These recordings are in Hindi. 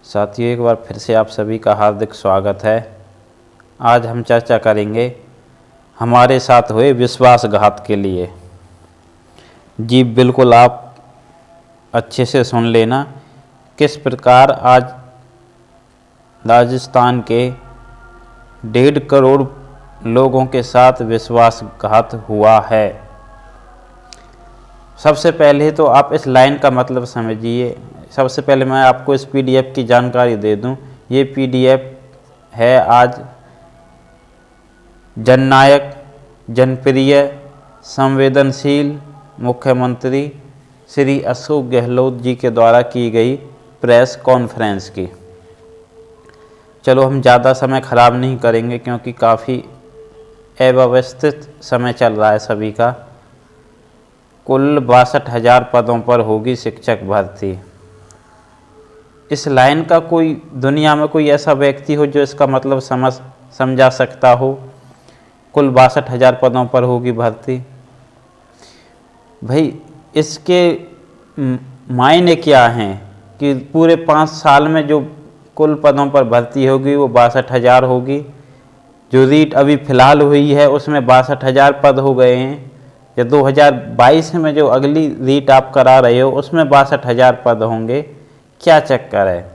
साथियों, एक बार फिर से आप सभी का हार्दिक स्वागत है। आज हम चर्चा करेंगे हमारे साथ हुए विश्वासघात के लिए। जी बिल्कुल, आप अच्छे से सुन लेना। किस प्रकार आज राजस्थान के 1.5 करोड़ लोगों के साथ विश्वासघात हुआ है। सबसे पहले तो आप इस लाइन का मतलब समझिए। सबसे पहले मैं आपको इस पीडीएफ की जानकारी दे दूं। ये पीडीएफ है आज जननायक, जनप्रिय, संवेदनशील मुख्यमंत्री श्री अशोक गहलोत जी के द्वारा की गई प्रेस कॉन्फ्रेंस की। चलो, हम ज़्यादा समय ख़राब नहीं करेंगे क्योंकि काफ़ी अव्यवस्थित समय चल रहा है सभी का। कुल 62,000 पदों पर होगी शिक्षक भर्ती। इस लाइन का कोई दुनिया में कोई ऐसा व्यक्ति हो जो इसका मतलब समझा सकता हो। कुल 62,000 पदों पर होगी भर्ती। भाई, इसके मायने क्या हैं कि पूरे 5 साल में जो कुल पदों पर भर्ती होगी वो 62,000 होगी। जो रीट अभी फ़िलहाल हुई है उसमें 62,000 पद हो गए हैं। या 2022 में जो अगली रीट आप करा रहे हो उसमें 62,000 पद होंगे। क्या चक्कर है?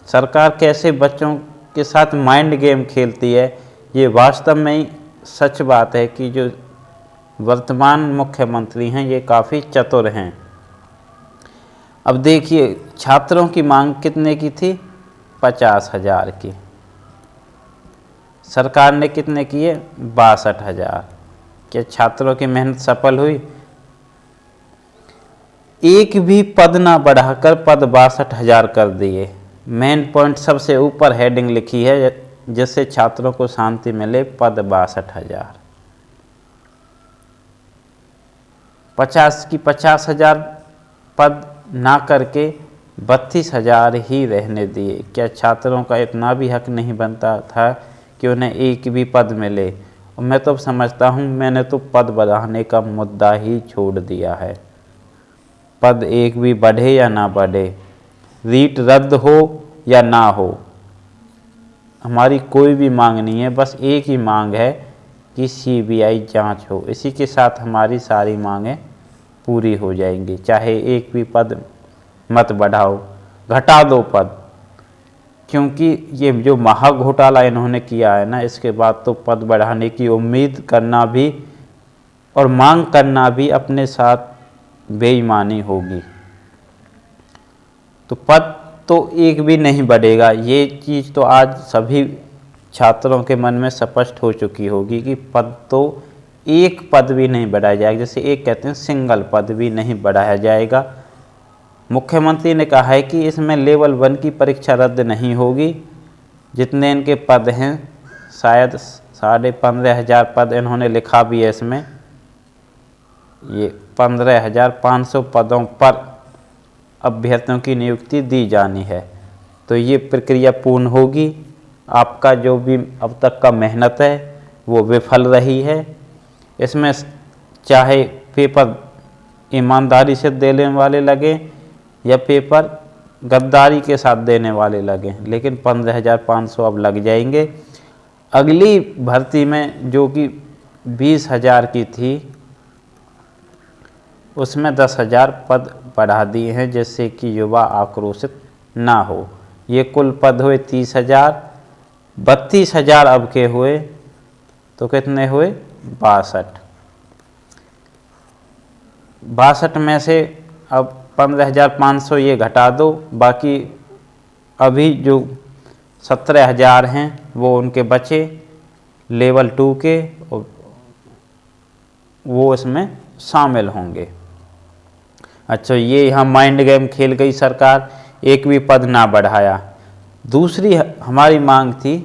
सरकार कैसे बच्चों के साथ माइंड गेम खेलती है। ये वास्तव में ही सच बात है कि जो वर्तमान मुख्यमंत्री हैं ये काफ़ी चतुर हैं। अब देखिए, छात्रों की मांग कितने की थी? 50,000 की। सरकार ने कितने किए? 62,000। क्या छात्रों की मेहनत सफल हुई? एक भी पद ना बढ़ाकर पद 62,000 कर दिए। मेन पॉइंट सबसे ऊपर हेडिंग लिखी है, जिससे छात्रों को शांति मिले, पद 62,000। 50 की 50,000 पद ना करके 32,000 ही रहने दिए। क्या छात्रों का इतना भी हक नहीं बनता था कि उन्हें एक भी पद मिले? और मैं तो समझता हूँ मैंने तो पद बढ़ाने का मुद्दा ही छोड़ दिया है। पद एक भी बढ़े या ना बढ़े, रीट रद्द हो या ना हो, हमारी कोई भी मांग नहीं है। बस एक ही मांग है कि सीबीआई जांच हो। इसी के साथ हमारी सारी मांगें पूरी हो जाएंगी। चाहे एक भी पद मत बढ़ाओ, घटा दो पद, क्योंकि ये जो महा घोटाला इन्होंने किया है ना, इसके बाद तो पद बढ़ाने की उम्मीद करना भी और मांग करना भी अपने साथ बेईमानी होगी। तो पद तो एक भी नहीं बढ़ेगा। ये चीज़ तो आज सभी छात्रों के मन में स्पष्ट हो चुकी होगी कि पद तो एक पद भी नहीं बढ़ाया जाएगा। जैसे एक कहते हैं, सिंगल पद भी नहीं बढ़ाया जाएगा। मुख्यमंत्री ने कहा है कि इसमें लेवल 1 की परीक्षा रद्द नहीं होगी। जितने इनके पद हैं, शायद 15,500 पद इन्होंने लिखा भी है इसमें। ये 15,500 पदों पर अभ्यर्थियों की नियुक्ति दी जानी है। तो ये प्रक्रिया पूर्ण होगी। आपका जो भी अब तक का मेहनत है वो विफल रही है। इसमें चाहे पेपर ईमानदारी से देने वाले लगे या पेपर गद्दारी के साथ देने वाले लगे, लेकिन 15,500 अब लग जाएंगे। अगली भर्ती में जो कि 20,000 की थी, उसमें 10,000 पद बढ़ा दिए हैं, जिससे कि युवा आक्रोशित ना हो। ये कुल पद हुए 30,000, 32,000 अब के हुए, तो कितने हुए? 62। 62 में से अब 15,500 ये घटा दो, बाकी अभी जो 17,000 हैं वो उनके बचे लेवल 2 के, वो इसमें शामिल होंगे। अच्छा, ये यहाँ माइंड गेम खेल गई सरकार, एक भी पद ना बढ़ाया। दूसरी हमारी मांग थी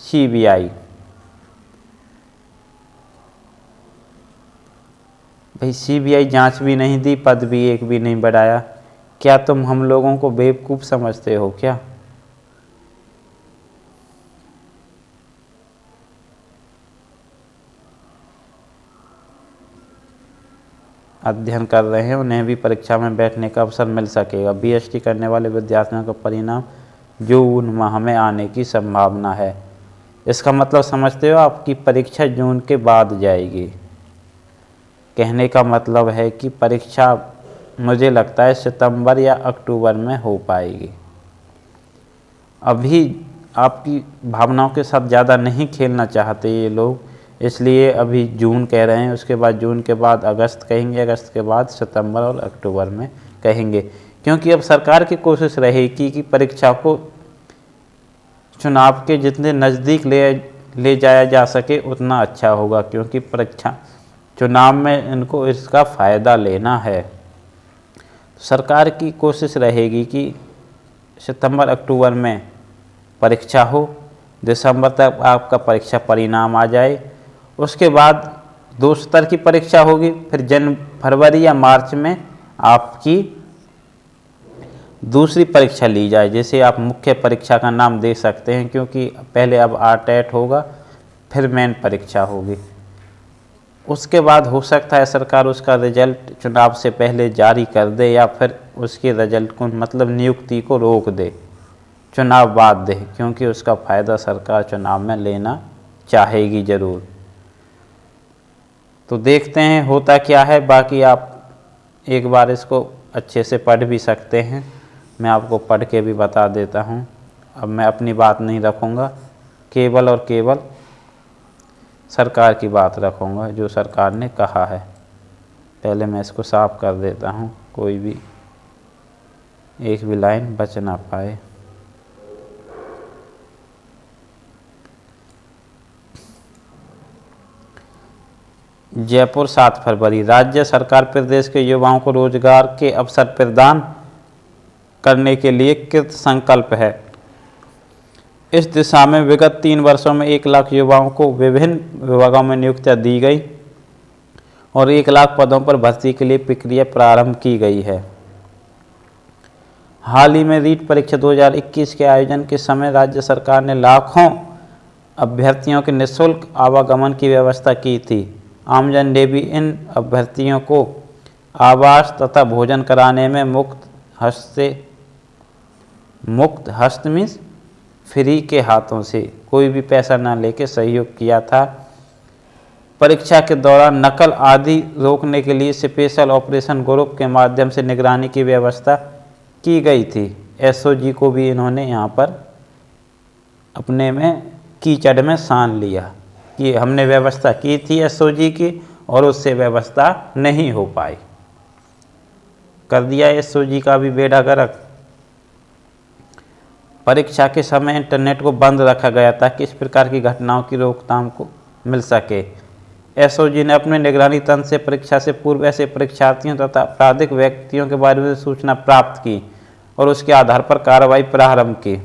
सीबीआई। भाई, सीबीआई जांच भी नहीं दी, पद भी एक भी नहीं बढ़ाया। क्या तुम हम लोगों को बेवकूफ़ समझते हो क्या? अध्ययन कर रहे हैं उन्हें भी परीक्षा में बैठने का अवसर मिल सकेगा। बीएसटी करने वाले विद्यार्थियों का परिणाम जून माह में आने की संभावना है। इसका मतलब समझते हो, आपकी परीक्षा जून के बाद जाएगी। कहने का मतलब है कि परीक्षा मुझे लगता है सितंबर या अक्टूबर में हो पाएगी। अभी आपकी भावनाओं के साथ ज़्यादा नहीं खेलना चाहते ये लोग, इसलिए अभी जून कह रहे हैं। उसके बाद जून के बाद अगस्त कहेंगे, अगस्त के बाद सितंबर और अक्टूबर में कहेंगे, क्योंकि अब सरकार की कोशिश रहेगी कि परीक्षा को चुनाव के जितने नज़दीक ले जाया जा सके उतना अच्छा होगा, क्योंकि परीक्षा चुनाव में इनको इसका फ़ायदा लेना है। सरकार की कोशिश रहेगी कि सितंबर अक्टूबर में परीक्षा हो, दिसंबर तक आपका परीक्षा परिणाम आ जाए। उसके बाद 2 स्तर की परीक्षा होगी, फिर फरवरी या मार्च में आपकी दूसरी परीक्षा ली जाए, जैसे आप मुख्य परीक्षा का नाम दे सकते हैं, क्योंकि पहले अब आरटेट होगा, फिर मेन परीक्षा होगी। उसके बाद हो सकता है सरकार उसका रिजल्ट चुनाव से पहले जारी कर दे, या फिर उसके रिजल्ट को मतलब नियुक्ति को रोक दे, चुनाव बाद दे, क्योंकि उसका फ़ायदा सरकार चुनाव में लेना चाहेगी ज़रूर। तो देखते हैं होता क्या है। बाकी आप एक बार इसको अच्छे से पढ़ भी सकते हैं, मैं आपको पढ़ के भी बता देता हूँ। अब मैं अपनी बात नहीं रखूँगा, केवल और केवल सरकार की बात रखूँगा, जो सरकार ने कहा है। पहले मैं इसको साफ कर देता हूँ, कोई भी एक भी लाइन बच ना पाए। जयपुर 7 फरवरी। राज्य सरकार प्रदेश के युवाओं को रोजगार के अवसर प्रदान करने के लिए कृत संकल्प है। इस दिशा में विगत 3 वर्षों में 1 लाख युवाओं को विभिन्न विभागों में नियुक्तियां दी गई और 1 लाख पदों पर भर्ती के लिए प्रक्रिया प्रारंभ की गई है। हाल ही में रीट परीक्षा 2021 के आयोजन के समय राज्य सरकार ने लाखों अभ्यर्थियों के निःशुल्क आवागमन की व्यवस्था की थी। आमजन ने भी इन अभ्यर्थियों को आवास तथा भोजन कराने में मुक्त हस्त मीन्स फ्री के हाथों से, कोई भी पैसा ना लेके सहयोग किया था। परीक्षा के दौरान नकल आदि रोकने के लिए स्पेशल ऑपरेशन ग्रुप के माध्यम से निगरानी की व्यवस्था की गई थी। एसओजी को भी इन्होंने यहाँ पर अपने में कीचड़ में सान लिया कि हमने व्यवस्था की थी एसओजी की और उससे व्यवस्था नहीं हो पाई। कर दिया एसओजी का भी बेड़ा गर्क। परीक्षा के समय इंटरनेट को बंद रखा गया था कि इस प्रकार की घटनाओं की रोकथाम को मिल सके। एसओजी ने अपने निगरानी तंत्र से परीक्षा से पूर्व ऐसे परीक्षार्थियों तथा आपराधिक व्यक्तियों के बारे में सूचना प्राप्त की और उसके आधार पर कार्रवाई प्रारंभ की।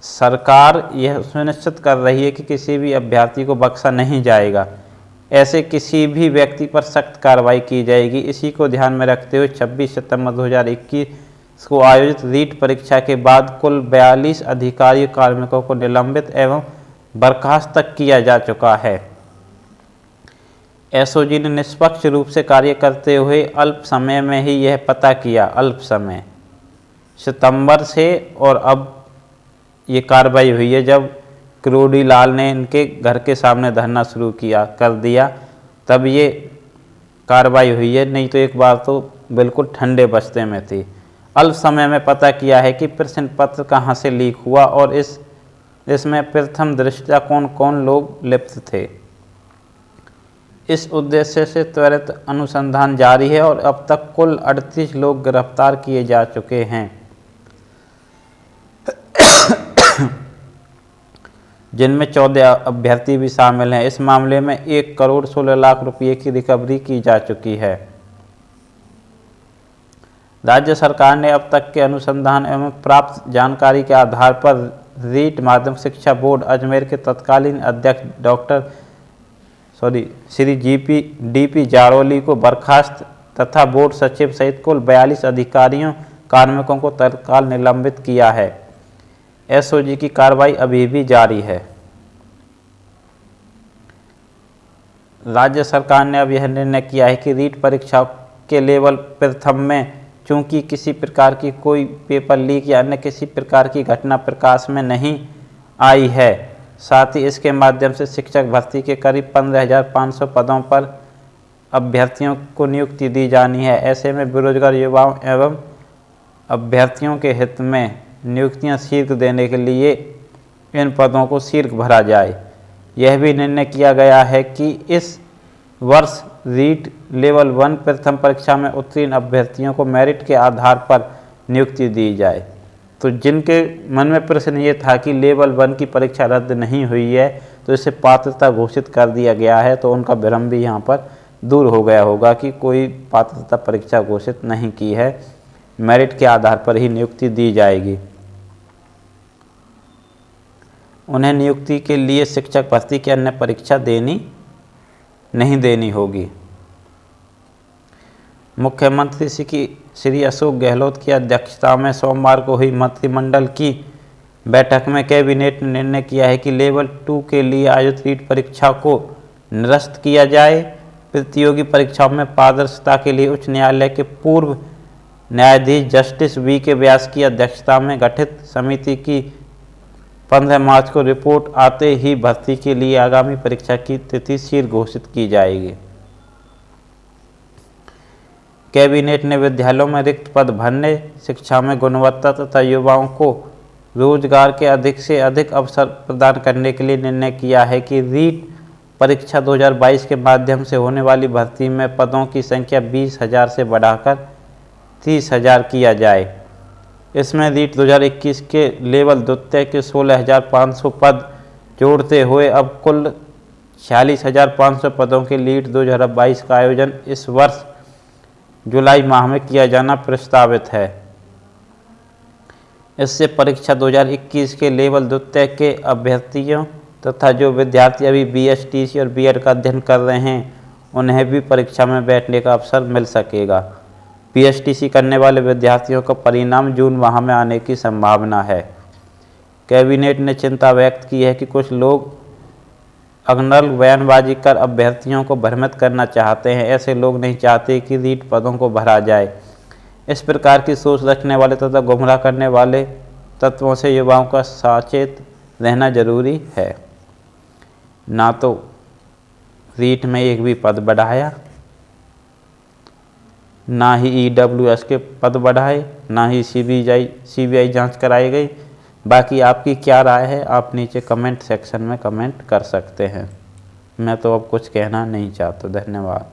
सरकार यह सुनिश्चित कर रही है कि किसी भी अभ्यर्थी को बख्शा नहीं जाएगा। ऐसे किसी भी व्यक्ति पर सख्त कार्रवाई की जाएगी। इसी को ध्यान में रखते हुए 26 सितंबर 2021 को आयोजित रीट परीक्षा के बाद कुल 42 अधिकारी कार्मिकों को निलंबित एवं बर्खास्त तक किया जा चुका है। एसओजी ने निष्पक्ष रूप से कार्य करते हुए अल्प समय में ही यह पता किया, अल्प समय सितंबर से, और अब ये कार्रवाई हुई है जब किरोड़ी लाल ने इनके घर के सामने धरना शुरू कर दिया, तब ये कार्रवाई हुई है। नहीं तो एक बार तो बिल्कुल ठंडे बस्ते में थी। अल्प समय में पता किया है कि प्रश्न पत्र कहाँ से लीक हुआ और इसमें प्रथम दृष्टया कौन कौन लोग लिप्त थे। इस उद्देश्य से त्वरित अनुसंधान जारी है और अब तक कुल 38 लोग गिरफ्तार किए जा चुके हैं, जिनमें 14 अभ्यर्थी भी शामिल हैं। इस मामले में 1 करोड़ 16 लाख रुपये की रिकवरी की जा चुकी है। राज्य सरकार ने अब तक के अनुसंधान एवं प्राप्त जानकारी के आधार पर रीट माध्यमिक शिक्षा बोर्ड अजमेर के तत्कालीन अध्यक्ष श्री डीपी जारोली को बर्खास्त तथा बोर्ड सचिव सहित कुल 42 अधिकारियों कार्मिकों को तत्काल निलंबित किया है। एसओजी की कार्रवाई अभी भी जारी है। राज्य सरकार ने अब यह निर्णय किया है कि रीट परीक्षा के लेवल प्रथम में चूँकि किसी प्रकार की कोई पेपर लीक या अन्य किसी प्रकार की घटना प्रकाश में नहीं आई है। साथ ही इसके माध्यम से शिक्षक भर्ती के करीब 15,500 पदों पर अभ्यर्थियों को नियुक्ति दी जानी है। ऐसे में बेरोजगार युवाओं एवं अभ्यर्थियों के हित में नियुक्तियां शीघ्र देने के लिए इन पदों को शीघ्र भरा जाए। यह भी निर्णय किया गया है कि इस वर्ष रीट लेवल 1 प्रथम परीक्षा में उत्तीर्ण अभ्यर्थियों को मेरिट के आधार पर नियुक्ति दी जाए। तो जिनके मन में प्रश्न ये था कि लेवल 1 की परीक्षा रद्द नहीं हुई है तो इसे पात्रता घोषित कर दिया गया है, तो उनका भ्रम भी यहाँ पर दूर हो गया होगा कि कोई पात्रता परीक्षा घोषित नहीं की है, मेरिट के आधार पर ही नियुक्ति दी जाएगी। उन्हें नियुक्ति के लिए शिक्षक भर्ती की अन्य परीक्षा नहीं देनी होगी। मुख्यमंत्री श्री अशोक गहलोत की अध्यक्षता में सोमवार को हुई मंत्रिमंडल की बैठक में कैबिनेट ने निर्णय किया है कि लेवल 2 के लिए आयोजित रीट परीक्षा को निरस्त किया जाए। प्रतियोगी परीक्षाओं में पारदर्शिता के लिए उच्च न्यायालय के पूर्व न्यायाधीश जस्टिस V.K. व्यास की अध्यक्षता में गठित समिति की 15 मार्च को रिपोर्ट आते ही भर्ती के लिए आगामी परीक्षा की तिथि शीघ्र घोषित की जाएगी। कैबिनेट ने विद्यालयों में रिक्त पद भरने, शिक्षा में गुणवत्ता तथा युवाओं को रोजगार के अधिक से अधिक अवसर प्रदान करने के लिए निर्णय किया है कि रीट परीक्षा 2022 के माध्यम से होने वाली भर्ती में पदों की संख्या 20,000 से बढ़ाकर 30,000 किया जाए। इसमें रीट 2021 के लेवल द्वितीय के 16,500 पद जोड़ते हुए अब कुल 46,500 पदों के रीट 2022 का आयोजन इस वर्ष जुलाई माह में किया जाना प्रस्तावित है। इससे परीक्षा 2021 के लेवल द्वितीय के अभ्यर्थियों तथा जो विद्यार्थी अभी BSTC और B.Ed का अध्ययन कर रहे हैं उन्हें भी परीक्षा में बैठने का अवसर मिल सकेगा। BSTC करने वाले विद्यार्थियों का परिणाम जून माह में आने की संभावना है। कैबिनेट ने चिंता व्यक्त की है कि कुछ लोग अगनल बयानबाजी कर अभ्यर्थियों को भ्रमित करना चाहते हैं। ऐसे लोग नहीं चाहते कि रीट पदों को भरा जाए। इस प्रकार की सोच रखने वाले तथा गुमराह करने वाले तत्वों से युवाओं का सचेत रहना जरूरी है। ना तो रीट में एक भी पद बढ़ाया, ना ही EWS के पद बढ़ाए, ना ही CBI जांच कराई गई। बाकी आपकी क्या राय है आप नीचे कमेंट सेक्शन में कमेंट कर सकते हैं। मैं तो अब कुछ कहना नहीं चाहता। धन्यवाद।